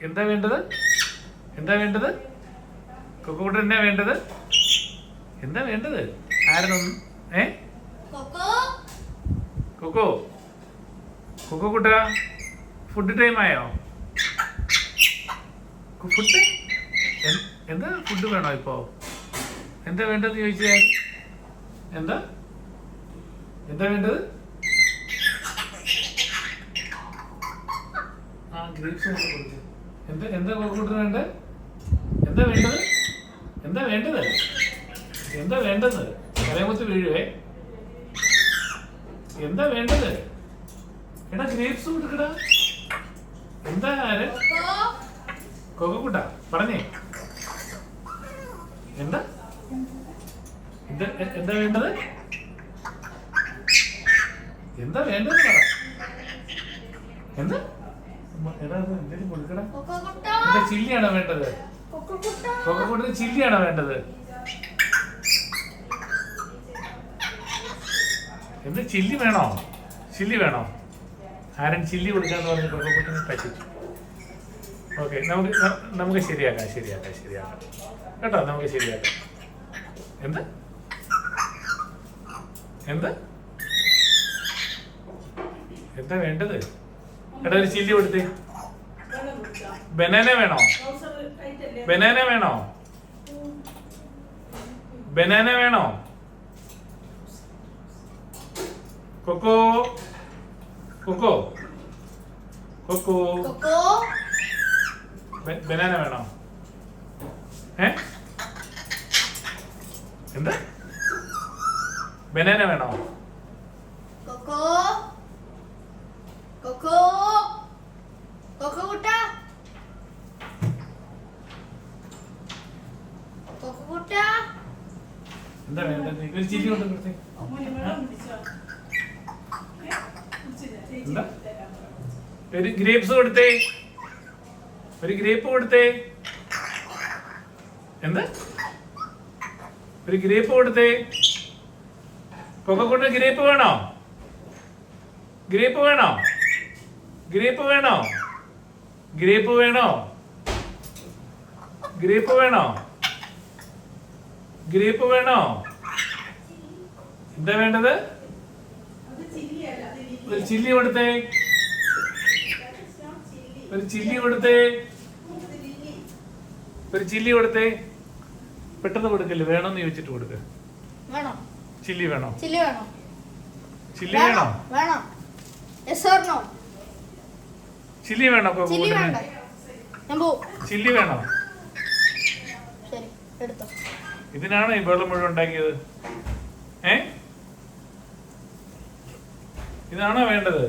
എന്താ വേണ്ടത്? എന്താ വേണ്ടത്? കൊക്കുകുട്ടൻ എന്നാ വേണ്ടത്? എന്താ വേണ്ടത്? ആരെന്നൊന്നും കൊക്കോ കൊക്കുകുട്ട ഫുഡ് ടൈം ആയോ? ഫുഡ് എന്താ ഫുഡ് വേണോ ഇപ്പോ? എന്താ വേണ്ടതെന്ന് ചോദിച്ചാൽ എന്താ എന്താ വേണ്ടത്? ആ ഗ്രേപ്സ് കൊടുക്കും. എന്താ എന്താ കൊക്കുകുട്ടന് വേണ്ടത്? എന്താ വേണ്ടത്? എന്താ വേണ്ടത്? എന്താ വേണ്ടത്? കലമുത്ത് വീഴുവേ. എന്താ വേണ്ടത്? എടാ ഗ്രേപ്സ് കൊടുക്കടാ. എന്താ ആര് കൊക്കുകുട്ട പറഞ്ഞേ. എന്താ എന്താ എന്താ വേണ്ടത്? എന്താ വേണ്ടത് പറ. എന്താ എടാ എന്തെങ്കിലും കൊടുക്കടാ. എന്താ ചില്ലിയാണോ വേണ്ടത്? കൊക്കുകുട്ടന് ചില്ലിയാണോ വേണ്ടത്? എന്ത് ചില്ലി വേണോ? ചില്ലി വേണോ? ആരൻ ചില്ലി കൊടുക്കാന്ന് പറഞ്ഞ് കൊക്കുകുട്ടനെ പറ്റിച്ചു. ഓക്കെ നമുക്ക് ശരിയാക്കാം കേട്ടോ. നമുക്ക് ശരിയാക്കാം. എന്താ എന്താ എന്താ വേണ്ടത്? എടാ ഒരു ചില്ലി കൊടുത്തേ. ബനാന വേണോ? ബനാന വേണോ? ബനാന വേണോ? കൊക്കോ കൊക്കോ കൊക്കോ ബനാന വേണോ? എന്താ ബനാന വേണോ? എന്താ വേണ്ടത്? ഒരു ചില്ലി കൊണ്ട് കൊടുത്തേ. എന്താ ഒരു ഗ്രേപ്സ് കൊടുത്തേ. ഒരു ഗ്രേപ്പ് കൊടുത്തേ. എന്താ ഒരു ഗ്രേപ്പ് കൊടുത്തേ. കൊക്കുകുട്ടന് ഗ്രേപ്പ് വേണോ? ഗ്രേപ്പ് വേണോ? ഗ്രേപ്പ് വേണോ? ഗ്രേപ്പ് വേണോ? ഗ്രേപ്പ് വേണോ? ഗ്രേപ്പ് വേണോ? എന്താ വേണ്ടത്? ഒരു ചില്ലി കൊടുത്തേ. ഒരു ചില്ലി കൊടുത്തേ. ഒരു ചില്ലി കൊടുത്തേ. പെട്ടെന്ന് കൊടുക്കല്ലേ, വേണമെന്ന് ചോദിച്ചിട്ട് കൊടുക്ക. ചില്ലി വേണോ? ചില്ലി വേണോ? ചില്ലി വേണോ? ചില്ലി വേണോ? ചില്ലി വേണോ? ഇതിനാണോ ഈ വെള്ളം മുഴുവൻ ഉണ്ടാക്കിയത്? ഇതാണോ വേണ്ടത്?